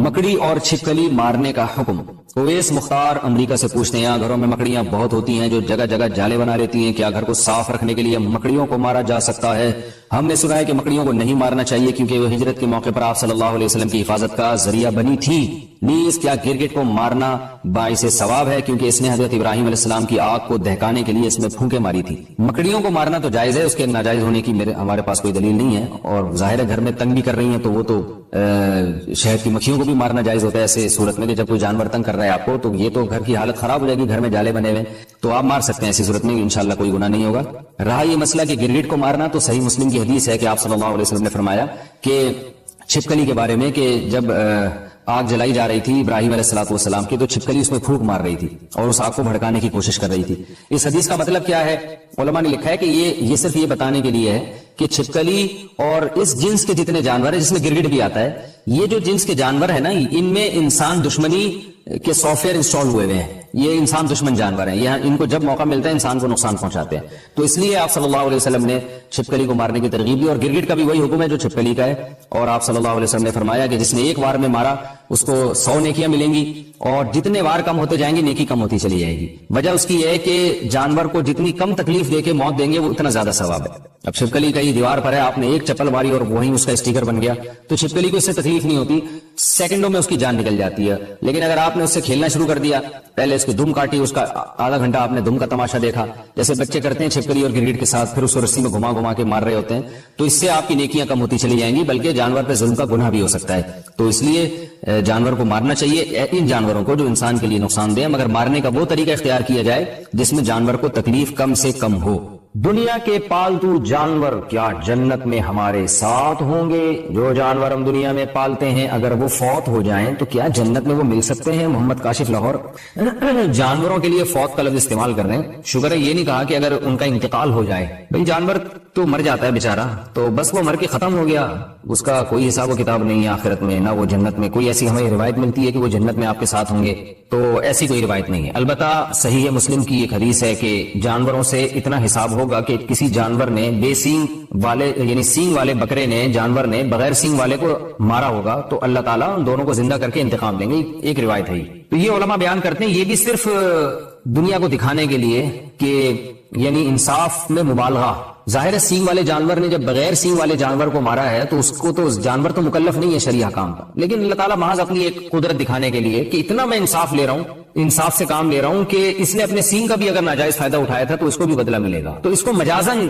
مکڑی اور چھپکلی مارنے کا حکم۔ اویس مختار امریکہ سے پوچھتے ہیں، گھروں میں مکڑیاں بہت ہوتی ہیں جو جگہ جگہ جالے بنا لیتی ہیں، کیا گھر کو صاف رکھنے کے لیے مکڑیوں کو مارا جا سکتا ہے؟ ہم نے سنا ہے کہ مکڑیوں کو نہیں مارنا چاہیے کیونکہ وہ ہجرت کے موقع پر آپ صلی اللہ علیہ وسلم کی حفاظت کا ذریعہ بنی تھی۔ نیز کیا گرگٹ کو مارنا باعث ثواب ہے کیونکہ اس نے حضرت ابراہیم علیہ السلام کی آگ کو دہکانے کے لیے اس میں پھونکے ماری تھی؟ مکڑیوں کو مارنا تو جائز ہے، اس کے ناجائز ہونے کی ہمارے پاس کوئی دلیل نہیں ہے، اور ظاہر ہے گھر میں تنگ بھی کر رہی ہیں تو وہ تو شہد کی مکھیوں کو بھی مارنا جائز ہوتا ہے ایسے صورت میں کہ جب کوئی جانور تنگ کر رہا ہے آپ کو تو یہ تو گھر کی حالت خراب ہو جائے گی، گھر میں جالے بنے ہوئے تو آپ مار سکتے ہیں، ایسی صورت میں انشاءاللہ کوئی گناہ نہیں ہوگا۔ رہا یہ مسئلہ کہ گرگٹ کو مارنا، تو صحیح مسلم کی حدیث ہے کہ آپ صلی اللہ علیہ وسلم نے فرمایا کہ چھپکلی کے بارے میں کہ جب آگ جلائی جا رہی تھی ابراہیم علیہ السلام کی تو چھپکلی اس میں پھونک مار رہی تھی اور اس آگ کو بھڑکانے کی کوشش کر رہی تھی۔ اس حدیث کا مطلب کیا ہے؟ علماء نے لکھا ہے کہ یہ صرف یہ بتانے کے لیے ہے کہ چھپکلی اور اس جنس کے جتنے جانور ہیں جس میں گرگٹ بھی آتا ہے، یہ جو جنس کے جانور ہیں نا، ان میں انسان دشمنی کے سافٹ ویئر انسٹال ہوئے ہوئے ہیں، یہ انسان دشمن جانور ہیں، یہ ان کو جب موقع ملتا ہے انسان کو نقصان پہنچاتے ہیں، تو اس لیے آپ صلی اللہ علیہ وسلم نے چھپکلی کو مارنے کی ترغیب دی، اور گرگٹ کا بھی وہی حکم ہے جو چھپکلی کا ہے، اور آپ صلی اللہ علیہ وسلم نے فرمایا کہ جس نے ایک وار میں مارا اس کو 100 نیکیاں ملیں گی، اور جتنے وار کم ہوتے جائیں گے نیکی کم ہوتی چلی جائے گی۔ وجہ اس کی یہ ہے کہ جانور کو جتنی کم تکلیف دے کے موت دیں گے وہ اتنا زیادہ ثواب ہے۔ اب چھپکلی کہیں دیوار پر ہے، آپ نے ایک چپل ماری اور وہیں اس کا اسٹیکر بن گیا تو چھپکلی کو اس سے تکلیف نہیں ہوتی، سیکنڈوں میں اس کی جان نکل جاتی ہے۔ لیکن اگر آپ نے اس سے کھیلنا شروع کر دیا، پہلے اس کی دم کاٹی، اس کا آدھا گھنٹہ آپ نے دم کا تماشا دیکھا جیسے بچے کرتے ہیں چھپکلی اور گرگٹ کے ساتھ، پھر اس کو رسی میں گھما گھما کے مار رہے ہوتے ہیں، تو اس سے آپ کی نیکیاں کم ہوتی چلی جائیں گی، بلکہ جانور پہ ظلم کا گناہ بھی ہو سکتا ہے۔ تو اس لیے جانور کو مارنا چاہیے، ان جانوروں کو جو انسان کے لیے نقصان دہ، مگر مارنے کا وہ طریقہ اختیار کیا جائے جس میں جانور کو تکلیف کم سے کم ہو۔ دنیا کے پالتو جانور کیا جنت میں ہمارے ساتھ ہوں گے؟ جو جانور ہم دنیا میں پالتے ہیں اگر وہ فوت ہو جائیں تو کیا جنت میں وہ مل سکتے ہیں؟ محمد کاشف لاہور۔ جانوروں کے لیے فوت کا لفظ استعمال کر رہے ہیں، شکر ہے یہ نہیں کہا کہ اگر ان کا انتقال ہو جائے، بھئی جانور تو مر جاتا ہے بیچارہ، تو بس وہ مر کے ختم ہو گیا، اس کا کوئی حساب و کتاب نہیں ہے آخرت میں، نہ وہ جنت میں کوئی ایسی ہمیں روایت ملتی ہے کہ وہ جنت میں آپ کے ساتھ ہوں گے، تو ایسی کوئی روایت نہیں ہے۔ البتہ صحیح مسلم کی ایک حدیث ہے کہ جانوروں سے اتنا حساب ہوگا کہ کسی جانور نے بے سینگ والے یعنی سینگ والے بکرے نے، جانور نے بغیر سینگ والے کو مارا ہوگا تو اللہ تعالیٰ ان دونوں کو زندہ کر کے انتقام دیں گے، ایک روایت ہے۔ تو یہ علماء بیان کرتے ہیں یہ بھی صرف دنیا کو دکھانے کے لیے کہ یعنی انصاف میں مبالغہ۔ ظاہر ہے سینگ والے جانور نے جب بغیر سینگ والے جانور کو مارا ہے تو اس کو تو جانور تو مکلف نہیں ہے شرعی احکام کا، لیکن اللہ تعالیٰ محض اپنی ایک قدرت دکھانے کے لیے کہ اتنا میں انصاف لے رہا ہوں، انصاف سے کام لے رہا ہوں کہ اس نے اپنے سینگ کا بھی اگر ناجائز فائدہ اٹھایا تھا تو اس کو بھی بدلہ ملے گا، تو اس کو مجازن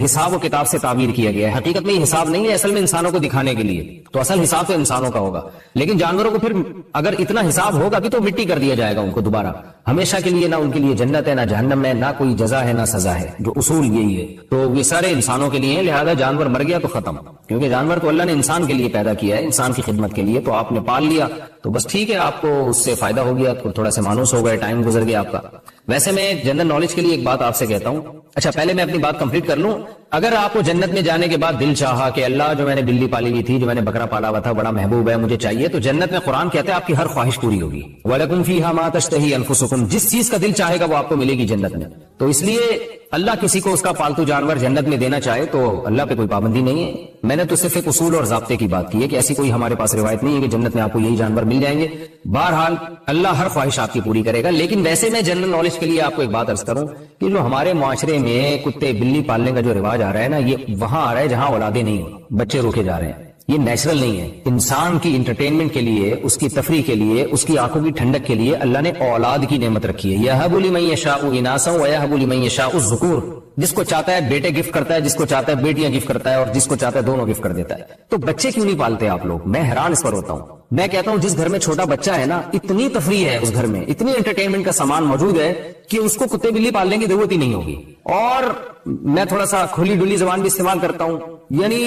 حساب و کتاب سے تعبیر کیا گیا ہے۔ حقیقت میں یہ حساب نہیں ہے، اصل میں انسانوں کو دکھانے کے لیے، تو اصل حساب تو انسانوں کا ہوگا، لیکن جانوروں کو پھر اگر اتنا حساب ہوگا بھی تو مٹی کر دیا جائے گا ان کو دوبارہ ہمیشہ کے لیے، نہ ان کے لیے جنت ہے نہ جہنم ہے، نہ کوئی جزا ہے نہ سزا ہے، جو اصول یہی ہے۔ تو یہ سارے انسانوں کے لیے، لہذا جانور مر گیا تو ختم، کیونکہ جانور تو اللہ نے انسان کے لیے پیدا کیا ہے، انسان کی خدمت کے لیے، تو آپ نے پال لیا تو بس ٹھیک ہے، آپ کو اس سے فائدہ ہو گیا، تھوڑا سا مانوس ہو گئے، ٹائم گزر گیا آپ کا۔ ویسے میں جنرل نالج کے لیے ایک بات آپ سے کہتا ہوں، اچھا پہلے میں اپنی بات کمپلیٹ کر لوں۔ اگر آپ کو جنت میں جانے کے بعد دل چاہا کہ اللہ جو میں نے بلی پالی ہوئی تھی، جو میں نے بکرا پالا ہوا تھا، بڑا محبوب ہے مجھے چاہیے، تو جنت میں قرآن کہتا ہے آپ کی ہر خواہش پوری ہوگی۔ وَلَكُمْ فِيهَا مَا تَشْتَهِي أَنفُسُكُمْ، جس چیز کا دل چاہے گا وہ آپ کو ملے گی جنت میں۔ تو اس لیے اللہ کسی کو اس کا پالتو جانور جنت میں دینا چاہے تو اللہ پہ کوئی پابندی نہیں ہے۔ میں نے تو صرف ایک اصول اور ضابطے کی بات کی ہے کہ ایسی کوئی ہمارے پاس روایت نہیں ہے کہ جنت میں آپ کو یہی جانور مل جائیں گے۔ بہرحال اللہ ہر خواہش آپ کی پوری کرے گا، لیکن ویسے میں جنرل نالج کے لیے آپ کو ایک بات عرض کروں کہ جو ہمارے معاشرے میں کتے بلی پالنے کا جو رواج آ رہا ہے نا، یہ وہاں آ رہا ہے جہاں اولادیں نہیں ہو، بچے روکے جا رہے ہیں، یہ نیچرل نہیں ہے۔ انسان کی انٹرٹینمنٹ کے لیے، اس کی تفریح کے لیے، اس کی آنکھوں کی ٹھنڈک کے لیے اللہ نے اولاد کی نعمت رکھی ہے۔ یَهَبُ لِمَن يَشَاءُ إِنَاثًا وَيَهَبُ لِمَن يَشَاءُ الذُّكُورَ، جس کو چاہتا ہے بیٹے گفٹ کرتا ہے، جس کو چاہتا ہے بیٹیاں گفٹ کرتا ہے، اور جس کو چاہتا ہے دونوں گفٹ کر دیتا ہے۔ تو بچے کیوں نہیں پالتے آپ لوگ؟ میں حیران اس پر ہوتا ہوں۔ میں کہتا ہوں جس گھر میں چھوٹا بچہ ہے نا، اتنی تفریح ہے اس گھر میں، اتنی انٹرٹینمنٹ کا سامان موجود ہے کہ اس کو کتے بلی پالنے کی ضرورت ہی نہیں ہوگی۔ اور میں تھوڑا سا کھلی ڈلی زبان بھی استعمال کرتا ہوں، یعنی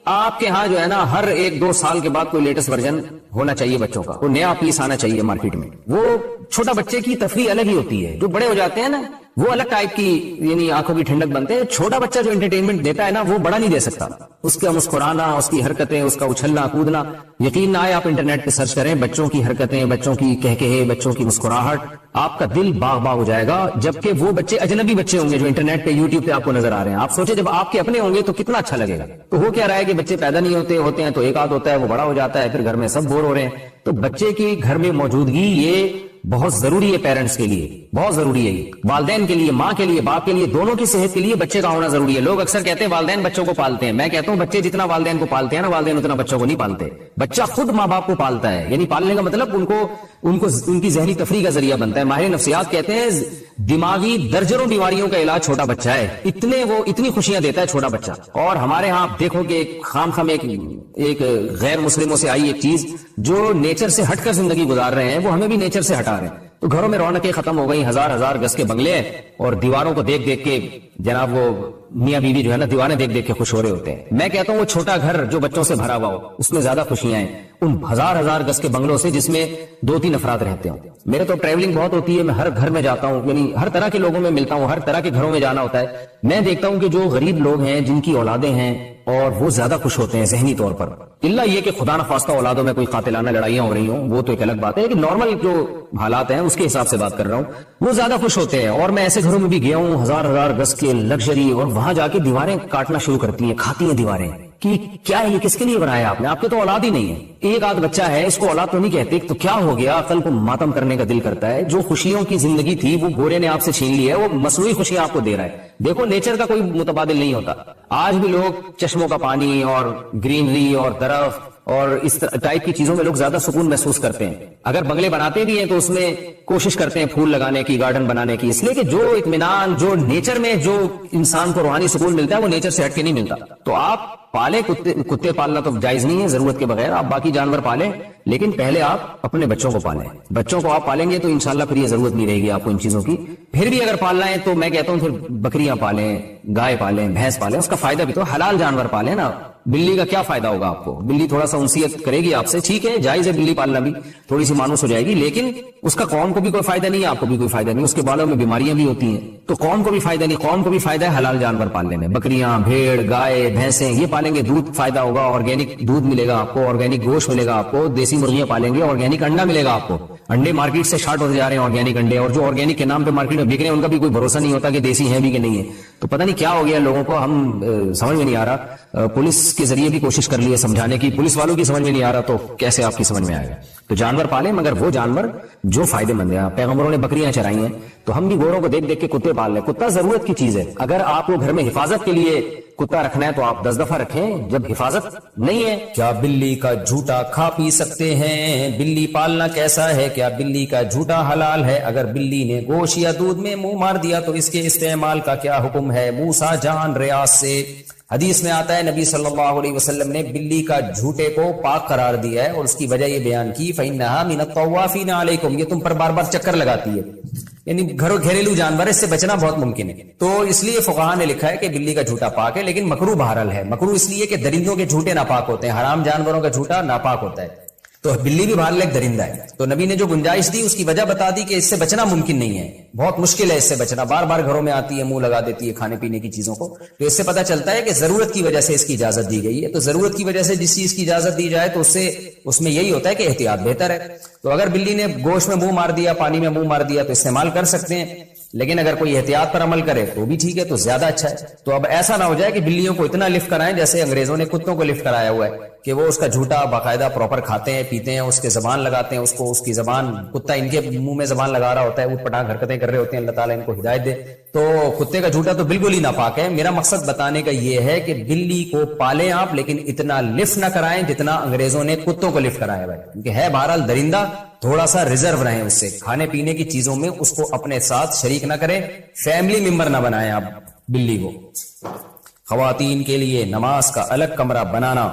آپ کے ہاں جو ہے نا ہر 1-2 سال کے بعد کوئی لیٹسٹ ورژن ہونا چاہیے بچوں کا، کوئی نیا پیس آنا چاہیے مارکیٹ میں۔ وہ چھوٹا بچے کی تفریح الگ ہی ہوتی ہے، جو بڑے ہو جاتے ہیں نا وہ الگ ٹائپ کی یعنی آنکھوں کی ٹھنڈک بنتے ہیں۔ چھوٹا بچہ جو انٹرٹینمنٹ دیتا ہے نا وہ بڑا نہیں دے سکتا، اس کا مسکرانا، اس کی حرکتیں، اس کا اچھلنا کودنا، یقین نہ آئے آپ انٹرنیٹ پہ سرچ کریں بچوں کی حرکتیں، بچوں کی کہکہے، بچوں کی مسکراہٹ، آپ کا دل باغ باغ ہو جائے گا۔ جبکہ وہ بچے اجنبی بچے ہوں گے جو انٹرنیٹ پہ یوٹیوب پہ آپ کو نظر آ رہے ہیں، آپ سوچیں جب آپ کے اپنے ہوں گے تو کتنا اچھا لگے گا۔ تو ہو کیا رہا ہے کہ بچے پیدا نہیں ہوتے ہیں تو ایک آدھ ہوتا ہے وہ بڑا ہو جاتا ہے، پھر گھر میں سب بور ہو رہے ہیں۔ تو بچے کی گھر میں موجودگی یہ بہت ضروری ہے، پیرنٹس کے لیے بہت ضروری ہے، والدین کے لیے، ماں کے لیے، باپ کے لیے، دونوں کی صحت کے لیے بچے کا ہونا ضروری ہے۔ لوگ اکثر کہتے ہیں والدین بچوں کو پالتے ہیں، میں کہتا ہوں بچے جتنا والدین کو پالتے ہیں نا، والدین اتنا بچوں کو نہیں پالتے۔ بچہ خود ماں باپ کو پالتا ہے، یعنی پالنے کا مطلب ان کی ذہنی تفریح کا ذریعہ بنتا ہے۔ ماہر نفسیات کہتے ہیں دماغی درجنوں بیماریوں کا علاج چھوٹا بچہ ہے، اتنی خوشیاں دیتا ہے چھوٹا بچہ۔ اور ہمارے ہاں آپ دیکھو کہ خام ایک غیر مسلموں سے آئی ایک چیز، جو نیچر سے ہٹ کر زندگی گزار رہے ہیں وہ ہمیں بھی نیچر سے ہٹا رہے ہیں۔ تو گھروں میں رونقیں ختم ہو گئی، ہزار گز کے بنگلے ہیں، اور دیواروں کو دیکھ دیکھ کے جناب وہ میاں بیوی جو ہے نا دیواریں دیکھ دیکھ کے خوش ہو رہے ہوتے ہیں۔ میں کہتا ہوں وہ چھوٹا گھر جو بچوں سے بھرا ہوا ہو اس میں زیادہ خوشیاں ہیں ان ہزار گز کے بنگلوں سے جس میں 2-3 افراد رہتے ہوں۔ میرے تو ٹریولنگ بہت ہوتی ہے، میں ہر گھر میں جاتا ہوں، یعنی ہر طرح کے لوگوں میں ملتا ہوں، ہر طرح کے گھروں میں جانا ہوتا ہے۔ میں دیکھتا ہوں کہ جو غریب لوگ ہیں جن کی اولادیں ہیں اور وہ زیادہ خوش ہوتے ہیں ذہنی طور پر، اللہ یہ کہ خدا نخواستہ اولادوں میں کوئی قاتلانہ لڑائیاں ہو رہی ہوں وہ تو ایک الگ بات ہے، لیکن نارمل جو حالات ہیں اس کے حساب سے بات کر رہا ہوں، وہ زیادہ خوش ہوتے ہیں۔ اور میں ایسے گھروں میں بھی گیا ہوں ہزار گز کے لگژری، اور وہاں جا کے دیواریں کاٹنا شروع کرتی ہیں، کھاتی ہیں دیواریں کہ کیا ہے یہ، کس کے لیے بنایا آپ نے، آپ کے تو اولاد ہی نہیں ہے، ایک آدھ بچہ ہے اس کو اولاد تو نہیں کہتے، تو کیا ہو گیا، عقل کو ماتم کرنے کا دل کرتا ہے۔ جو خوشیوں کی زندگی تھی وہ گورے نے آپ سے چھین لی ہے، وہ مصنوعی خوشیاں آپ کو دے رہا ہے۔ دیکھو نیچر کا کوئی متبادل نہیں ہوتا، آج بھی لوگ چشموں کا پانی اور گرینری اور درخت اور اس ٹائپ کی چیزوں میں لوگ زیادہ سکون محسوس کرتے ہیں۔ اگر بنگلے بناتے بھی ہیں تو اس میں کوشش کرتے ہیں پھول لگانے کی، گارڈن بنانے کی، اس لیے کہ جو اطمینان جو نیچر میں جو انسان کو روحانی سکون ملتا ہے وہ نیچر سے ہٹ کے نہیں ملتا۔ تو آپ پالیں، کتے پالنا تو جائز نہیں ہے ضرورت کے بغیر، آپ باقی جانور پالیں، لیکن پہلے آپ اپنے بچوں کو پالیں۔ بچوں کو آپ پالیں گے تو انشاءاللہ پھر یہ ضرورت نہیں رہے گی آپ کو ان چیزوں کی۔ پھر بھی اگر پالنا ہے تو میں کہتا ہوں پھر بکریاں پالیں، گائے پالیں، بھینس پالیں، اس کا فائدہ بھی تو حلال جانور پالیں نا۔ بلی کا کیا فائدہ ہوگا آپ کو، بلی تھوڑا سا انسیت کرے گی آپ سے، ٹھیک ہے جائز ہے بلی پالنا بھی، تھوڑی سی مانوس ہو جائے گی، لیکن اس کا قوم کو بھی کوئی فائدہ نہیں ہے، آپ کو بھی کوئی فائدہ نہیں، اس کے بالوں میں بیماریاں بھی ہوتی ہیں، تو قوم کو بھی فائدہ نہیں، قوم کو بھی فائدہ ہے حلال جانور پالنے میں۔ بکریاں، بھیڑ، گائے، بھینسیں یہ پالیں گے، دودھ فائدہ ہوگا، آرگینک دودھ ملے گا آپ کو، آرگینک گوشت ملے گا آپ کو، دیسی مرغیاں پالیں گے، آرگینک انڈا ملے گا آپ کو۔ انڈے مارکیٹ سے شارٹ ہوتے جا رہے ہیں آرگینک انڈے، اور جو آرگینک کے نام پہ مارکیٹ میں بک رہے ہیں ان کا بھی کوئی بھروسہ نہیں ہوتا کہ دیسی ہیں بھی کہ نہیں ہے۔ تو پتہ نہیں کیا ہو گیا لوگوں کو، ہم سمجھ میں نہیں آ رہا۔ پولیس کے ذریعے بھی کوشش کر لی ہے سمجھانے کی، پولیس والوں کی سمجھ میں نہیں آ رہا، تو کیسے آپ کی سمجھ میں آئے گا۔ تو جانور پالیں مگر وہ جانور جو فائدے مند ہیں۔ پیغمبروں نے بکریاں چرائی ہیں تو ہم بھی گوروں کو دیکھ دیکھ کے کتے پال لیں۔ کتا ضرورت کی چیز ہے، اگر آپ کو گھر میں حفاظت کے لیے کتا رکھنا ہے تو آپ 10 دفعہ رکھیں، جب حفاظت نہیں ہے۔ کیا بلی کا جھوٹا کھا پی سکتے ہیں؟ بلی پالنا کیسا ہے؟ کیا بلی کا جھوٹا حلال ہے؟ اگر بلی نے گوشت یا دودھ میں منہ مار دیا تو اس کے استعمال کا کیا حکم ہے؟ موسیٰ جان ریاض سے حدیث میں آتا ہے نبی صلی اللہ علیہ وسلم نے بلی کا جھوٹے کو پاک قرار دیا ہے، اور اس کی وجہ یہ بیان کی فَإِنَّهَا مِنَ الطَّوَّافِينَ عَلَيْكُمْ، یہ تم پر بار بار چکر لگاتی ہے، یعنی گھریلو جانور، اس سے بچنا بہت ممکن ہے۔ تو اس لیے فقہاء نے لکھا ہے کہ بلی کا جھوٹا پاک ہے، لیکن مکروہ بہرحال ہے۔ مکروہ اس لیے کہ درندوں کے جھوٹے ناپاک ہوتے ہیں، حرام جانوروں کا جھوٹا ناپاک ہوتا ہے، تو بلی بھی بہرحال ایک درندہ ہے۔ تو نبی نے جو گنجائش دی اس کی وجہ بتا دی کہ اس سے بچنا ممکن نہیں ہے، بہت مشکل ہے اس سے بچنا، بار بار گھروں میں آتی ہے، منہ لگا دیتی ہے کھانے پینے کی چیزوں کو۔ تو اس سے پتہ چلتا ہے کہ ضرورت کی وجہ سے اس کی اجازت دی گئی ہے۔ تو ضرورت کی وجہ سے جس چیز کی اجازت دی جائے تو اس میں یہی ہوتا ہے کہ احتیاط بہتر ہے۔ تو اگر بلی نے گوشت میں منہ مار دیا، پانی میں منہ مار دیا تو استعمال کر سکتے ہیں، لیکن اگر کوئی احتیاط پر عمل کرے تو بھی ٹھیک ہے، تو زیادہ اچھا ہے۔ تو اب ایسا نہ ہو جائے کہ بلیوں کو اتنا لفٹ کرائیں جیسے انگریزوں نے کتوں کو لفٹ کرایا ہوا ہے، کہ وہ اس کا جھوٹا باقاعدہ پراپر کھاتے ہیں، پیتے ہیں، اس کے زبان لگاتے ہیں، اس کو، اس کی زبان، کتا ان کے منہ میں زبان لگا رہا ہوتا ہے، اوٹ پٹانگ حرکتیں کر رہے ہوتے ہیں، اللہ تعالیٰ ان کو ہدایت دے۔ تو کتے کا جھوٹا تو بالکل ہی ناپاک ہے۔ میرا مقصد بتانے کا یہ ہے کہ بلی کو پالیں آپ، لیکن اتنا لفٹ نہ کرائیں جتنا انگریزوں نے کتوں کو لفٹ کرایا ہے، کیونکہ ہے بہرحال درندہ، تھوڑا سا ریزرو رہیں اس سے، کھانے پینے کی چیزوں میں اس کو اپنے ساتھ شریک نہ کریں، فیملی ممبر نہ بنائیں آپ بلی کو۔ خواتین کے لیے نماز کا الگ کمرہ بنانا،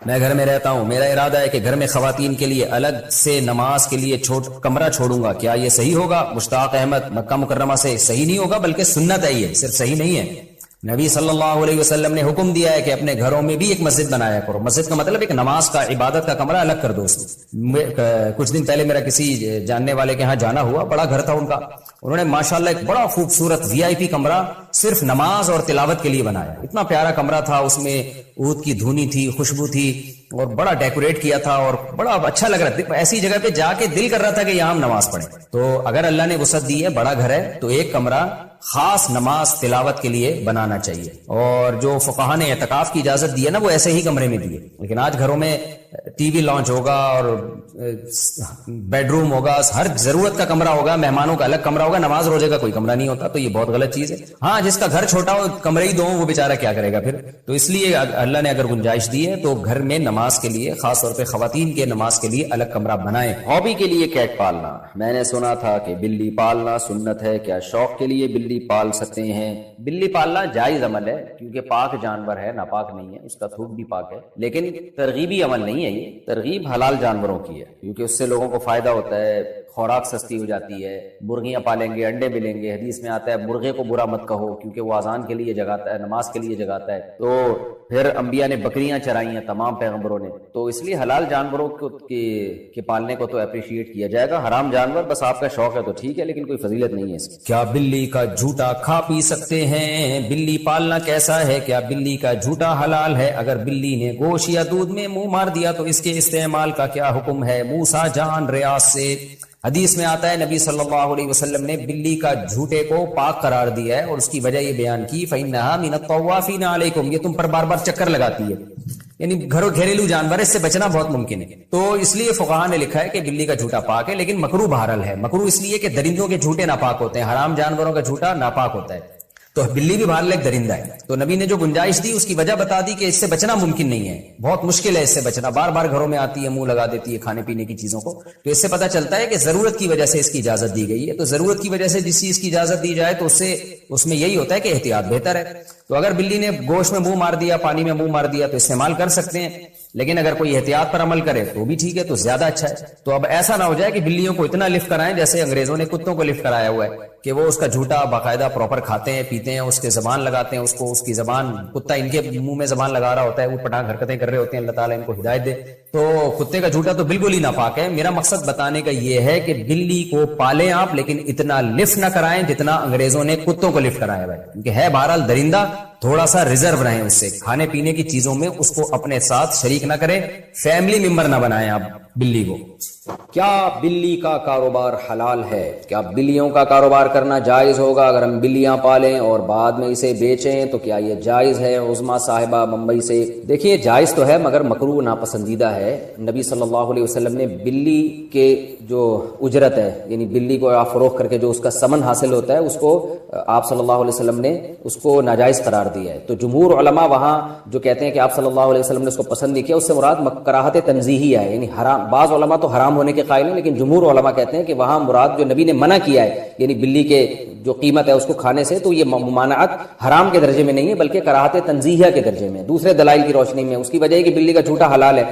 میں گھر میں رہتا ہوں، میرا ارادہ ہے کہ گھر میں خواتین کے لیے الگ سے نماز کے لیے کمرہ چھوڑوں گا، کیا یہ صحیح ہوگا؟ مشتاق احمد مکہ مکرمہ سے۔ صحیح نہیں ہوگا بلکہ سنت ہے، یہ صرف صحیح نہیں ہے۔ نبی صلی اللہ علیہ وسلم نے حکم دیا ہے کہ اپنے گھروں میں بھی ایک مسجد بنایا کرو۔ مسجد کا مطلب ایک نماز کا، عبادت کا کمرہ الگ کر دو اس میں۔ کچھ دن پہلے میرا کسی جاننے والے کے ہاں جانا ہوا، بڑا گھر تھا ان کا، انہوں نے ماشاءاللہ ایک بڑا خوبصورت VIP کمرہ صرف نماز اور تلاوت کے لیے بنایا، اتنا پیارا کمرہ تھا، اس میں عود کی دھونی تھی، خوشبو تھی، اور بڑا ڈیکوریٹ کیا تھا اور بڑا اچھا لگ رہا تھا. ایسی جگہ پہ جا کے دل کر رہا تھا کہ یہاں ہم نماز پڑھیں. تو اگر اللہ نے وسعت دی ہے, بڑا گھر ہے, تو ایک کمرہ خاص نماز تلاوت کے لیے بنانا چاہیے. اور جو فقہا نے اعتکاف کی اجازت دی ہے نا, وہ ایسے ہی کمرے میں دی ہے. لیکن آج گھروں میں ٹی وی لانچ ہوگا اور بیڈ روم ہوگا, ہر ضرورت کا کمرہ ہوگا, مہمانوں کا الگ کمرہ ہوگا, نماز روزے کا کوئی کمرہ نہیں ہوتا. تو یہ بہت غلط چیز ہے. ہاں, جس کا گھر چھوٹا ہو, کمرے ہی دو ہوں, وہ بیچارہ کیا کرے گا پھر. تو اس لیے اللہ نے اگر گنجائش دی ہے تو گھر میں نماز کے لیے, خاص طور پہ خواتین کے نماز کے لیے الگ کمرہ بنائیں. ہابی کے لیے کیٹ پالنا. میں نے سنا تھا کہ بلی پالنا سنت ہے, کیا شوق کے لیے بلی پال سکتے ہیں؟ بلی پالنا جائز عمل ہے, کیونکہ پاک جانور ہے, ناپاک نہیں ہے, اس کا تھوک بھی پاک ہے. لیکن ترغیبی عمل نہیں ہے, یہ ترغیب حلال جانوروں کی ہے, کیونکہ اس سے لوگوں کو فائدہ ہوتا ہے, خوراک سستی ہو جاتی ہے. مرغیاں پالیں گے, انڈے ملیں گے. حدیث میں آتا ہے مرغے کو برا مت کہو, کیونکہ وہ اذان کے لیے جگاتا ہے, نماز کے لیے جگاتا ہے. تو پھر انبیاء نے بکریاں چرائی ہیں, تمام پیغمبروں نے. تو اس لیے حلال جانوروں کے پالنے کو تو اپریشیٹ کیا جائے گا. حرام جانور بس آپ کا شوق ہے تو ٹھیک ہے, لیکن کوئی فضیلت نہیں ہے اس کی. کیا بلی کا جھوٹا کھا پی سکتے ہیں؟ بلی پالنا کیسا ہے؟ کیا بلی کا جھوٹا حلال ہے؟ اگر بلی نے گوشت یا دودھ میں منہ مار دیا تو اس کے استعمال کا کیا حکم ہے؟ موسیٰ جان ریاض سے. حدیث میں آتا ہے نبی صلی اللہ علیہ وسلم نے بلی کا جھوٹے کو پاک قرار دیا ہے, اور اس کی وجہ یہ بیان کی, فَإِنَّهَا مِنَ الطَّوَّافِينَ عَلَيْكُمْ, یہ تم پر بار بار چکر لگاتی ہے. یعنی گھریلو جانور ہے, اس سے بچنا بہت ممکن ہے. تو اس لیے فقہاء نے لکھا ہے کہ بلی کا جھوٹا پاک ہے, لیکن مکروہ بہرحال ہے. مکروہ اس لیے کہ درندوں کے جھوٹے ناپاک ہوتے ہیں, حرام جانوروں کا جھوٹا ناپاک ہوتا ہے. تو بلی بھی بہرحال ایک درندہ ہے. تو نبی نے جو گنجائش دی اس کی وجہ بتا دی کہ اس سے بچنا ممکن نہیں ہے, بہت مشکل ہے اس سے بچنا. بار بار گھروں میں آتی ہے, منہ لگا دیتی ہے کھانے پینے کی چیزوں کو. تو اس سے پتہ چلتا ہے کہ ضرورت کی وجہ سے اس کی اجازت دی گئی ہے. تو ضرورت کی وجہ سے جس چیز کی اجازت دی جائے تو اس میں یہی ہوتا ہے کہ احتیاط بہتر ہے. تو اگر بلی نے گوشت میں منہ مار دیا, پانی میں منہ مار دیا, تو استعمال کر سکتے ہیں. لیکن اگر کوئی احتیاط پر عمل کرے تو بھی ٹھیک ہے, تو زیادہ اچھا ہے. تو اب ایسا نہ ہو جائے کہ بلیوں کو اتنا لفٹ کرائیں جیسے انگریزوں نے کتوں کو لفٹ کرایا ہوا ہے, کہ وہ اس کا جھوٹا باقاعدہ پراپر کھاتے ہیں, پیتے ہیں, اس کے زبان لگاتے ہیں, اس کی زبان, کتا ان کے منہ میں زبان لگا رہا ہوتا ہے, وہ پٹانگ حرکتیں کر رہے ہوتے ہیں. اللہ تعالیٰ ان کو ہدایت دے. تو کتے کا جھوٹا تو بالکل ہی ناپاک ہے. میرا مقصد بتانے کا یہ ہے کہ بلی کو پالیں آپ, لیکن اتنا لفٹ نہ کرائیں جتنا انگریزوں نے کتوں کو لفٹ کرایا ہوا ہے, کیونکہ ہے بہرحال درندہ. تھوڑا سا ریزرو رہیں اس سے, کھانے پینے کی چیزوں میں اس کو اپنے ساتھ شریک نہ کریں, فیملی ممبر نہ بنائیں آپ بلی کو. کیا بلی کا کاروبار حلال ہے؟ کیا بلیوں کا کاروبار کرنا جائز ہوگا؟ اگر ہم بلیاں پالیں اور بعد میں اسے بیچیں تو کیا یہ جائز ہے؟ عظما صاحبہ ممبئی سے. دیکھیے جائز تو ہے مگر مکروہ ناپسندیدہ ہے. نبی صلی اللہ علیہ وسلم نے بلی کے جو اجرت ہے, یعنی بلی کو آپ فروخت کر کے جو اس کا ثمن حاصل ہوتا ہے, اس کو آپ صلی اللہ علیہ وسلم نے اس کو ناجائز قرار دیا ہے. تو جمہور علماء وہاں جو کہتے ہیں کہ آپ صلی اللہ علیہ وسلم نے اس کو پسند نہیں کیا, اس سے مراد کراہت تنزیہی ہے, یعنی حرام. بعض علماء تو حرام ہونے کے قائل ہیں, لیکن جمہور علماء کہتے ہیں کہ وہاں مراد جو نبی نے منع کیا ہے, یعنی بلی کے جو قیمت ہے اس کو کھانے سے, تو یہ ممانعت حرام کے درجے میں نہیں ہے بلکہ کراہت تنزیہہ کے درجے میں, دوسرے دلائل کی روشنی میں. اس کی وجہ ہے کہ بلی کا جھوٹا حلال ہے,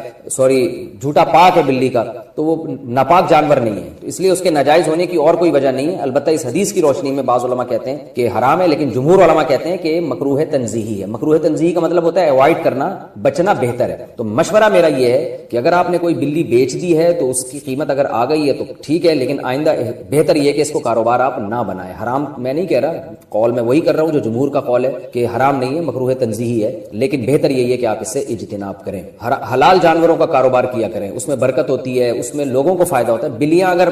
جھوٹا پاک ہے بلی کا, تو وہ ناپاک جانور نہیں ہے, تو اس لیے اس کے ناجائز ہونے کی اور کوئی وجہ نہیں ہے. البتہ اس حدیث کی روشنی میں بعض علماء کہتے ہیں کہ حرام ہے, لیکن جمہور علماء کہتے ہیں کہ مکروہ تنزیہی ہے. مکروہ تنزیہی کا مطلب ہوتا ہے اوائڈ کرنا, بچنا بہتر ہے. تو مشورہ میرا یہ ہے کہ اگر آپ نے کوئی بلی بیچ دی ہے تو اس کی قیمت اگر آ گئی ہے تو ٹھیک ہے, لیکن آئندہ بہتر یہ کہ اس کو کاروبار آپ نہ بنائیں. حرام میں نہیں کہہ رہا, قول میں وہی کر رہا ہوں جو جمہور کا قول ہے کہ حرام نہیں ہے, مکروہ تنزیہی ہے, لیکن بہتر یہی ہے کہ آپ اس سے اجتناب کریں. حلال جانوروں کا کاروبار کیا کریں, اس میں برکت ہوتی ہے, اس میں لوگوں کو فائدہ ہوتا ہے. بلیاں اگر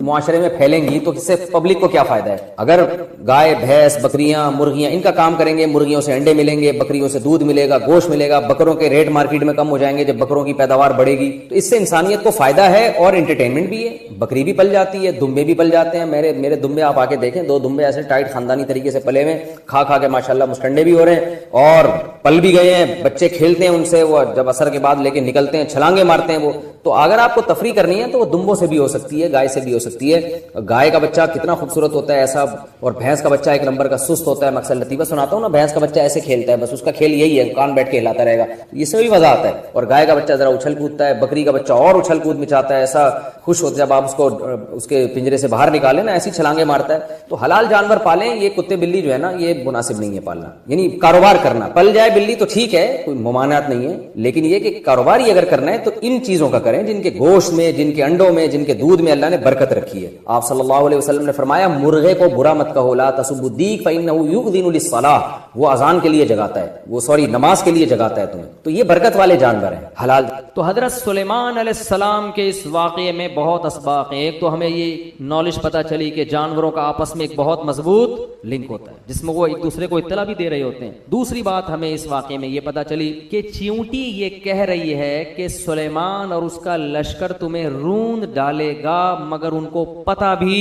معاشرے میں پھیلیں گی تو اس سے پبلک کو کیا فائدہ ہے؟ اگر گائے, بھینس, بکریاں, مرغیاں ان کا کام کریں گے, مرغیوں سے انڈے ملیں گے, بکریوں سے دودھ ملے گا, گوشت ملے گا, بکروں کے ریٹ مارکیٹ میں کم ہو جائیں گے جب بکروں کی پیداوار بڑھے گی, تو اس سے انسانیت کو فائدہ ہے اور انٹرٹینمنٹ بھی ہے. بکری بھی پل جاتی ہے, دمبے بھی پل جاتے ہیں. میرے دمبے آپ آ کے دیکھیں, 2 دمبے ایسے ٹائٹ خاندانی طریقے سے پلے ہوئے, کھا کھا کے ماشاءاللہ مسٹنڈے بھی ہو رہے ہیں اور پل بھی گئے ہیں. بچے کھیلتے ہیں ان سے, وہ جب عصر کے بعد لے کے نکلتے ہیں, چھلانگے مارتے ہیں وہ. تو اگر آپ کو تفریح کرنی ہے تو وہ دمبوں سے بھی ہو سکتی ہے, گائے سے بھی ہو سکتی ہے. گائے کا بچہ کتنا خوبصورت ہوتا ہے ایسا, اور بھینس کا بچہ ایک نمبر کا سست ہوتا ہے. میں اکثر لطیفہ سناتا ہوں نا, بھینس کا بچہ ایسے کھیلتا ہے, بس اس کا کھیل یہی ہے, کان بیٹھ کے ہلاتا رہے گا, اس سے بھی مزہ آتا ہے. اور گائے کا بچہ ذرا اچھل کودتا ہے, بکری کا بچہ اور اچھل کود مچاتا ہے, ایسا خوش ہوتا ہے جب آپ اس کو اس کے پنجرے سے باہر نکالیں نا, ایسی چھلانگے مارتا ہے. تو حلال جانور پالیں. یہ کتے بلی جو ہے نا, یہ مناسب نہیں ہے پالنا. یعنی کاروبار کرنا, پل جائے بلی تو ٹھیک ہے, کوئی ممانعت نہیں ہے, لیکن یہ کہ کاروبار ہی اگر کرنا ہے تو ان چیزوں کا کریں جن کے گوشت میں, جن کے انڈوں میں, جن کے دودھ میں اللہ نے برکت رکھی ہے. آپ صلی اللہ علیہ وسلم نے فرمایا مرغے کو برا مت کہو, لا تسبوا الدیک فإنه یؤذن للصلاۃ, وہ اذان کے لیے جگاتا ہے, وہ نماز کے لیے جگاتا ہے تمہیں. تو یہ برکت والے جانور ہیں حلال. تو حضرت سلیمان علیہ السلام کے اس واقعے میں بہت اسباق ہیں. ایک تو ہمیں یہ نالج پتہ چلی کہ جانوروں کا آپس میں ایک بہت مضبوط لنک ہوتا ہے جس میں وہ ایک دوسرے کو اطلاع بھی دے رہے ہوتے ہیں. دوسری بات ہمیں اس واقعے میں یہ پتہ چلی کہ چیونٹی یہ کہہ رہی ہے کہ سلیمان اور اس کا لشکر تمہیں روند ڈالے گا مگر ان کو پتہ بھی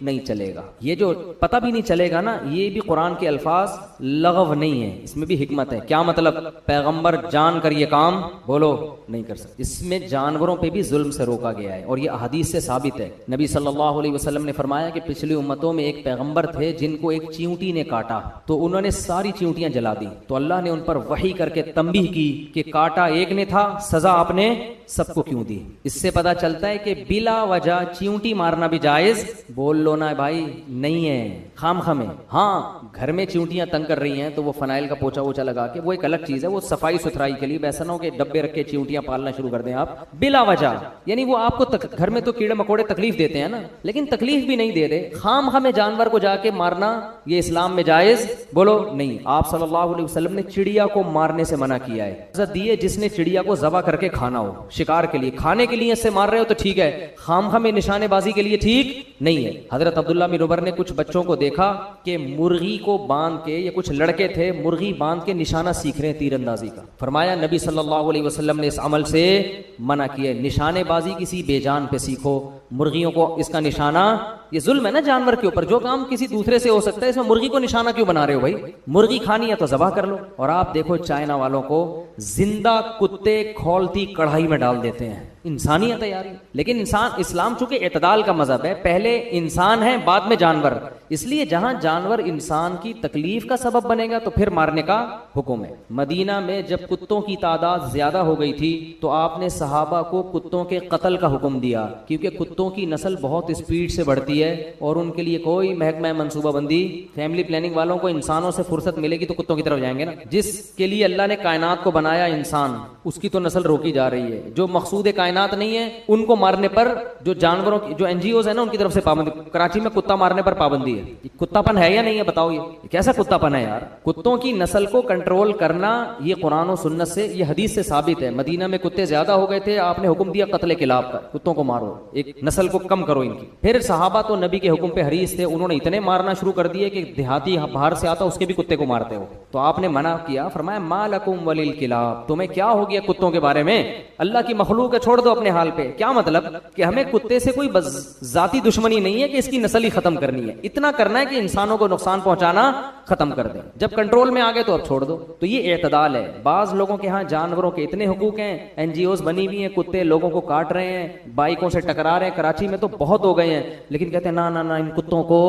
نہیں چلے گا. یہ جو پتہ بھی نہیں چلے گا نا, یہ بھی قرآن کے الفاظ لغو نہیں ہے, اس میں بھی حکمت ہے. کیا مطلب؟ پیغمبر جان کر یہ کام بولو نہیں کر سکتے. اس میں جانوروں پہ بھی ظلم سے روکا گیا ہے اور یہ احادیث سے ثابت ہے. نبی صلی اللہ علیہ وسلم نے فرمایا کہ پچھلی امتوں میں ایک پیغمبر تھے جن کو ایک چیونٹی نے کاٹا تو انہوں نے ساری چیونٹیاں جلا دی, تو اللہ نے ان پر وحی کر کے تنبیہ کی کہ کاٹا ایک نے تھا, سزا آپ نے سب کو کیوں دی. اس سے پتا چلتا ہے کہ بلا وجہ چیونٹی مارنا بھی جائز بول لو نا بھائی نہیں ہے, خام خام ہے. ہاں گھر میں چیونٹیاں تنگ کر رہی ہیں تو وہ فنائل کا پوچھا ووچھا لگا کے, وہ ایک الگ چیز ہے, وہ صفائی ستھرائی کے لیے. ویسا نہ ہو کہ ڈبے رکھ کے چیونٹیاں پالنا شروع کر دیں آپ بلا وجہ. یعنی وہ آپ کو گھر میں تو کیڑے مکوڑے تکلیف دیتے ہیں نا, لیکن تکلیف بھی نہیں دے رہے. خام خام جانور کو جا کے مارنا یہ اسلام میں جائز بولو نہیں. آپ صلی اللہ علیہ وسلم نے چڑیا کو مارنے سے منع کیا ہے. اجازت دی ہے جس نے چڑیا کو ذبح کر کے کھانا ہو, شکار کے لیے کھانے کے لیے اس سے مار رہے ہو تو ٹھیک ہے, خام خام نشانے بازی کے لیے ٹھیک نہیں ہے. حضرت عبداللہ بن عمر نے کچھ بچوں کو دیکھا کہ مرغی کو باندھ کے, یہ کچھ لڑکے تھے مرغی باندھ کے نشانہ سیکھ رہے ہیں تیر اندازی کا. فرمایا نبی صلی اللہ علیہ وسلم نے اس عمل سے منع کیا. نشانے بازی کسی بے جان پہ سیکھو, مرغیوں کو اس کا نشانہ, یہ ظلم ہے نا جانور کے اوپر. جو کام کسی دوسرے سے ہو سکتا ہے اس میں مرغی کو نشانہ کیوں بنا رہے ہو بھائی؟ مرغی کھانی ہے تو ذبح کر لو. اور آپ دیکھو چائنا والوں کو زندہ کتے کھولتی کڑھائی میں ڈال دیتے ہیں. انسانیت ہے یار. لیکن اسلام چونکہ اعتدال کا مذہب ہے, پہلے انسان ہے بعد میں جانور, اس لیے جہاں جانور انسان کی تکلیف کا سبب بنے گا تو پھر مارنے کا حکم ہے. مدینہ میں جب کتوں کی تعداد زیادہ ہو گئی تھی تو آپ نے صحابہ کو کتوں کے قتل کا حکم دیا, کیونکہ کتوں کی نسل بہت اسپیڈ سے بڑھتی ہے اور ان کے لیے کوئی محکمہ منصوبہ بندی, فیملی پلاننگ والوں کو انسانوں سے فرصت ملے گی تو کتوں کی طرف جائیں گے نا. جس کے لیے اللہ نے کائنات کو بنایا انسان, اس کی تو نسل روکی جا رہی ہے. جو مقصود کائنات نہیں ہے ان کو مارنے پر جو جانوروں کی جو NGOs ہیں نا ان کی طرف سے پابندی. کراچی میں کتا مارنے پر پابندی ہے. کتا پن ہے یا نہیں ہے بتاؤ؟ یہ کیسا کتا پن ہے یار؟ کتوں کی نسل کو کنٹرول کرنا یہ قرآن و سنت سے, یہ حدیث سے ثابت ہے. مدینہ میں کتے زیادہ ہو گئے تھے, آپ نے حکم دیا قتل کلاب کا, کتوں کو مارو, ایک نسل کو کم کرو ان کی. پھر صحابہ تو نبی کے حکم پہ حریص تھے, انہوں نے اتنے مارنا شروع کر دیے کہ دیہاتی باہر سے آتا اس کے بھی کتے کو مارتے ہو. تو آپ نے منع کیا, فرمایا ما لکم وللکلاب, تمہیں کیا ہو گیا کتوں کے بارے میں؟ اللہ کی مخلوق ہے, چھوڑ دو اپنے حال پہ. کیا مطلب کہ ہمیں کتے سے کوئی ذاتی دشمنی نہیں ہے کہ اس کی نسل ہی ختم کرنی ہے, اتنا کرنا ہے کہ انسانوں کو نقصان پہنچانا ختم کر دیں. جب کنٹرول میں آ گئے تو اب چھوڑ دو. تو یہ اعتدال ہے. بعض لوگوں کے ہاں جانوروں کے اتنے حقوق ہیں, NGOs بنی ہوئی ہیں, کتے لوگوں کو کاٹ رہے ہیں, بائکوں سے ٹکرا رہے ہیں, کراچی میں تو بہت ہو گئے ہیں, لیکن کہتے ہیں نا نا نا ان کتوں کو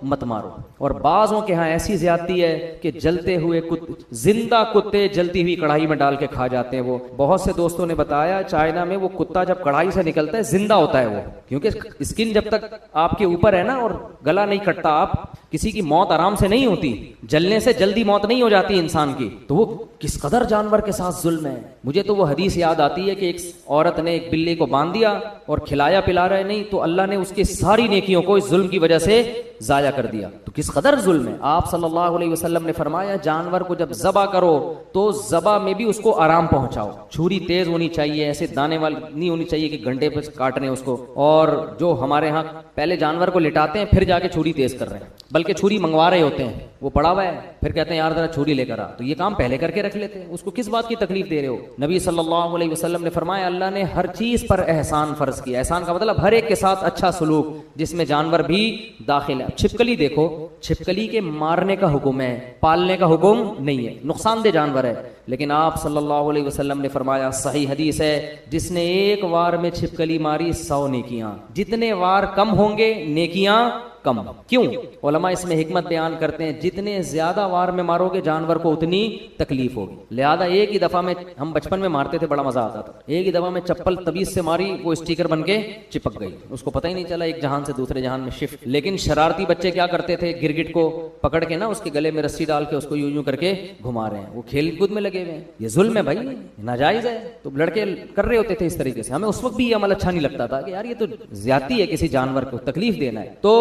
مت مارو. اور بعضوں کے ہاں ایسی زیادتی ہے کہ جلتے ہوئے زندہ کتے جلتی ہوئی کڑھائی میں ڈال کے کھا جاتے ہیں. وہ بہت سے دوستوں نے بتایا چائنا میں وہ کتا جب کڑھائی سے نکلتا ہے زندہ ہوتا ہے وہ, کیونکہ اسکن جب تک آپ کے اوپر ہے نا اور گلا نہیں کٹتا, آپ کسی کی موت آرام سے نہیں ہوتی, جلنے سے جلدی موت نہیں ہو جاتی انسان کی. تو وہ کس قدر جانور کے ساتھ ظلم ہے. مجھے تو وہ حدیث یاد آتی ہے کہ ایک عورت نے ایک بلی کو باندھ دیا اور کھلایا پلا رہے نہیں, تو اللہ نے اس کی ساری نیکیوں کو اس ظلم کی وجہ سے ضائع کر دیا. تو کس قدر ظلم ہے. آپ صلی اللہ علیہ وسلم نے فرمایا جانور کو جب ذبح کرو تو ذبح میں بھی اس کو آرام پہنچاؤ. چھری تیز ہونی چاہیے, ایسے دانے والی نہیں ہونی چاہیے کہ گھنٹے پہ کاٹنے اس کو. اور جو ہمارے ہاں پہلے جانور کو لٹاتے ہیں پھر جا کے چھری تیز کر رہے ہیں, بلکہ چھری منگوا رہے ہوتے ہیں, وہ پڑا ہوا ہے پھر کہتے ہیں یار ذرا چھری لے کر آ, تو یہ کام پہلے کر کے رکھ لیتے ہیں, اس کو کس بات کی تکلیف دے رہے ہو. نبی صلی اللہ علیہ وسلم نے فرمایا اللہ نے ہر چیز پر احسان فرض کیا. احسان کا مطلب ہر ایک کے ساتھ اچھا سلوک, جس میں جانور بھی داخل ہے. چھپکلی دیکھو, چھپکلی کے مارنے کا حکم ہے, پالنے کا حکم نہیں ہے, نقصان دہ جانور ہے. لیکن آپ صلی اللہ علیہ وسلم نے فرمایا, صحیح حدیث ہے, جس نے ایک وار میں چھپکلی ماری 100 نیکیاں, جتنے وار کم ہوں گے نیکیاں کم. کیوں؟ علماء اس میں حکمت بیان کرتے ہیں جتنے زیادہ وار میں مارو گے جانور کو اتنی تکلیف ہوگی. لہذا ایک ہی دفعہ میں, ہم بچپن میں مارتے تھے بڑا مزہ آتا تھا, ایک ہی دفعہ میں چپل تبیز سے ماری وہ اسٹیکر بن کے چپک گئی, اس کو پتہ ہی نہیں چلا ایک جہان سے دوسرے جہان میں شفٹ. لیکن شرارتی بچے کیا کرتے تھے, گرگٹ کو پکڑ کے نا اس کے گلے میں رسی ڈال کے اس کو یوں یوں کر کے گھما رہے ہیں, وہ کھیل کود میں لگے ہوئے ہیں. یہ ظلم ہے بھائی, ناجائز ہے. تو لڑکے کر رہے ہوتے تھے اس طریقے سے. ہمیں اس وقت بھی یہ عمل اچھا نہیں لگتا تھا کہ یار یہ تو زیادتی ہے, کسی جانور کو تکلیف دینا ہے. تو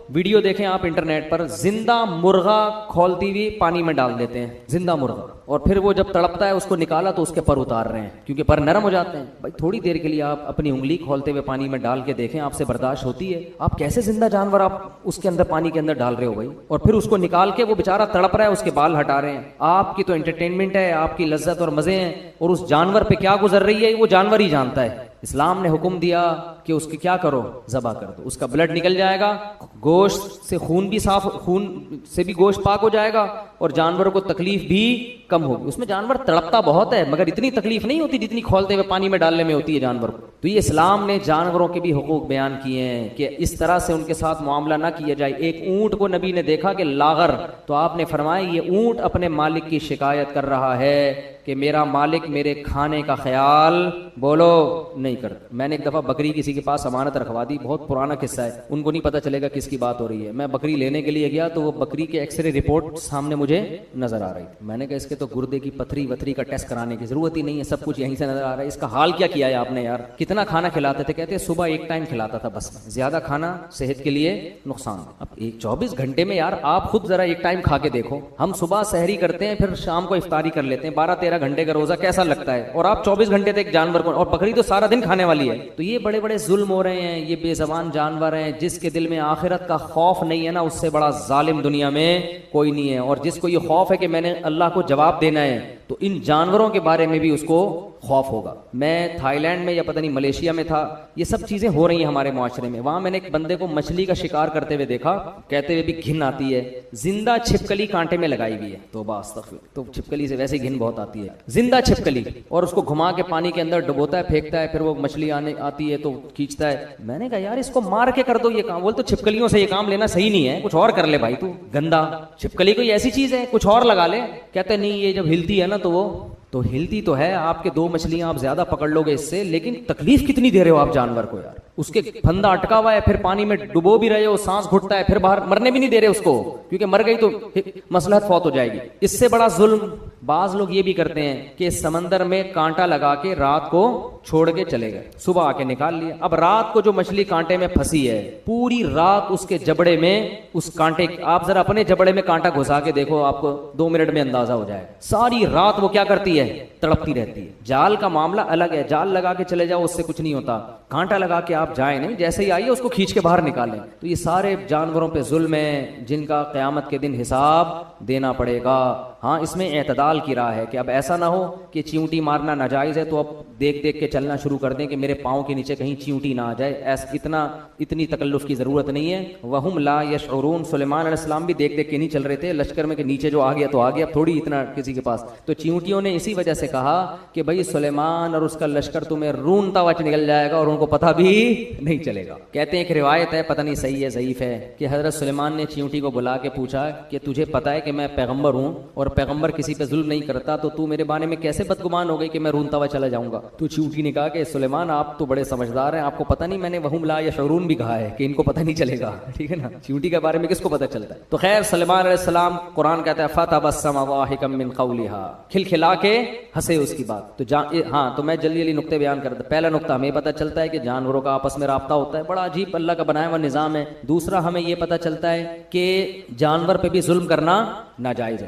ویڈیو دیکھیں آپ انٹرنیٹ پر, زندہ مرغا کھولتی ہوئی پانی میں ڈال دیتے ہیں, زندہ مرغا, اور پھر وہ جب تڑپتا ہے اس کو نکالا تو اس کے پر اتار رہے ہیں کیونکہ پر نرم ہو جاتے ہیں. بھائی تھوڑی دیر کے لیے آپ اپنی انگلی کھولتے ہوئے پانی میں ڈال کے دیکھیں, آپ سے برداشت ہوتی ہے؟ آپ کیسے زندہ جانور آپ اس کے اندر پانی کے اندر ڈال رہے ہو بھائی, اور پھر اس کو نکال کے وہ بیچارہ تڑپ رہا ہے, اس کے بال ہٹا رہے ہیں. آپ کی تو انٹرٹینمنٹ ہے, آپ کی لذت اور مزے ہیں, اور اس جانور پہ کیا گزر رہی ہے وہ جانور ہی جانتا ہے. اسلام نے حکم دیا کہ اس کی کیا کرو, ذبح کر دو, اس کا بلڈ نکل جائے گا, گوشت سے خون بھی صاف, خون سے بھی گوشت پاک ہو جائے گا, اور جانوروں کو تکلیف بھی کم ہوگی. اس میں جانور تڑپتا بہت ہے مگر اتنی تکلیف نہیں ہوتی جتنی کھولتے ہوئے پانی میں ڈالنے میں ہوتی ہے جانور کو. تو یہ اسلام نے جانوروں کے بھی حقوق بیان کیے ہیں کہ اس طرح سے ان کے ساتھ معاملہ نہ کیا جائے. ایک اونٹ کو نبی نے دیکھا کہ لاغر, تو آپ نے فرمایا یہ اونٹ اپنے مالک کی شکایت کر رہا ہے کہ میرا مالک میرے کھانے کا خیال بولو نہیں کرتا. میں نے ایک دفعہ بکری کسی کے پاس امانت رکھوا دی, بہت پرانا قصہ ہے, ان کو نہیں پتا چلے گا کس کی بات ہو رہی ہے. میں بکری لینے کے لیے گیا تو وہ بکری کے ایکس رے رپورٹ سامنے مجھے نظر آ رہی تھی. میں نے کہا اس کے تو گردے کی پتھری وتھری کا ٹیسٹ کرانے کی ضرورت ہی نہیں ہے, سب کچھ یہیں سے نظر آ رہا ہے. اس کا حال کیا کیا ہے آپ نے یار, کتنا کھانا کھلاتے تھے؟ کہتے صبح ایک ٹائم کھلاتا تھا بس, زیادہ کھانا صحت کے لیے نقصان. اب 24 گھنٹے میں یار آپ خود ذرا ایک ٹائم کھا کے دیکھو, ہم صبح سحری کرتے ہیں پھر شام کو افطاری کر لیتے ہیں, 12-13 گھنٹے کا روزہ کیسا لگتا ہے, اور آپ 24 گھنٹے تک جانور کو, اور بکری تو سارا دن کھانے والی ہے. تو یہ بڑے بڑے ظلم ہو رہے ہیں, یہ بے زبان جانور ہیں. جس کے دل میں آخرت کا خوف نہیں ہے نا, اس سے بڑا ظالم دنیا میں کوئی نہیں ہے. اور جس کو یہ خوف ہے کہ میں نے اللہ کو جواب دینا ہے, تو ان جانوروں کے بارے میں بھی اس کو خوف ہوگا. میں تھائی لینڈ میں یا پتہ نہیں ملیشیا میں تھا, یہ سب چیزیں ہو رہی ہیں ہمارے معاشرے میں. وہاں میں نے ایک بندے کو مچھلی کا شکار کرتے ہوئے دیکھا, کہتے ہوئے بھی گھن آتی ہے, زندہ چھپکلی کانٹے میں لگائی ہوئی ہے. توبہ استغفر, تو چھپکلی سے ویسے گھن بہت آتی ہے, زندہ چھپکلی, اور اس کو گھما کے پانی کے اندر ڈبوتا ہے, پھینکتا ہے, پھر وہ مچھلی آتی ہے تو کھینچتا ہے. میں نے کہا یار اس کو مار کے کر دو یہ کام. بول تو چھپکلیوں سے یہ کام لینا صحیح نہیں ہے, کچھ اور کر لے بھائی, تو گندا چھپکلی کوئی ایسی چیز ہے, کچھ اور لگا لے. کہتے نہیں یہ جب ہلتی ہے نا تو وہ تو ہلتی تو ہے, آپ کے 2 مچھلیاں آپ زیادہ پکڑ لو گے اس سے, لیکن تکلیف کتنی دے رہے ہو آپ جانور کو یار. اس کے پھندا اٹکا ہوا ہے, پھر پانی میں ڈبو بھی رہے ہو, سانس گھٹتا ہے, پھر باہر مرنے بھی نہیں دے رہے اس کو, کیونکہ مر گئی تو مصلحت فوت ہو جائے گی. اس سے بڑا ظلم بعض لوگ یہ بھی کرتے ہیں کہ سمندر میں کانٹا لگا کے رات کو چھوڑ کے چلے گئے, صبح آ کے نکال لیا. اب رات کو جو مچھلی کانٹے میں پھنسی ہے, پوری رات اس کے جبڑے میں اس کانٹے, آپ ذرا اپنے جبڑے میں کانٹا گھسا کے دیکھو, آپ کو 2 منٹ میں اندازہ ہو جائے. ساری رات وہ کیا کرتی ہے, تڑپتی رہتی ہے. جال کا معاملہ الگ ہے, جال لگا کے چلے جاؤ اس سے کچھ نہیں ہوتا, کانٹا لگا کے آپ جائیں نہیں, جیسے ہی آئیے اس کو کھینچ کے باہر نکالیں. تو یہ سارے جانوروں پہ ظلم ہے جن کا قیامت کے دن حساب دینا پڑے گا. ہاں اس میں اعتدال کی راہ ہے کہ اب ایسا نہ ہو کہ چیونٹی مارنا ناجائز ہے تو اب دیکھ دیکھ کے چلنا شروع کر دیں کہ میرے پاؤں کے نیچے کہیں چیونٹی نہ آ جائے. اتنی تکلف کی ضرورت نہیں ہے. وہم لا یشعرون, سلیمان علیہ السلام بھی دیکھ دیکھ کے نہیں چل رہے تھے لشکر میں کہ نیچے جو آ گیا تو آ گیا, تھوڑی اتنا کسی کے پاس. تو چیونٹیوں نے اسی وجہ سے کہا کہ بھائی سلیمان اور اس کا لشکر تمہیں رونتا ہوا نکل جائے گا اور ان کو پتہ بھی نہیں چلے گا. کہتے ہیں ایک روایت ہے, پتہ نہیں صحیح ہے ضعیف ہے, کہ حضرت سلیمان نے چیونٹی کو بلا کے پوچھا کہ تجھے پتہ ہے کہ میں پیغمبر ہوں اور پیغمبر کسی پہ ظلم نہیں کرتا, تو میرے بارے میں کیسے بدگمان ہو گئی کہ میں رونتا ہوا چلا جاؤں گا. تو چیونٹی نے کہا کہ سلیمان آپ تو بڑے سمجھدار ہیں, آپ کو پتہ نہیں میں نے وہم لا یشعرون بھی کہا ہے کہ ان کو پتہ نہیں چلے گا, ٹھیک ہے نا. چیونٹی کے بارے میں کس کو پتہ چلتا ہے. تو خیر سلیمان علیہ السلام, قرآن کہتا ہے فتبسم ضاحکا من قولها, کھلکھلا کے ہنسے اس کی بات. تو ہاں تو میں جلدی نقطے بیان کرتا. پہلا نقطہ ہمیں پتہ چلتا ہے کہ جانوروں کا آپس میں رابطہ ہوتا ہے, بڑا عجیب اللہ کا بنایا ہوا نظام ہے. دوسرا ہمیں یہ پتہ چلتا ہے کہ جانور پہ بھی ظلم کرنا ناجائز ہے.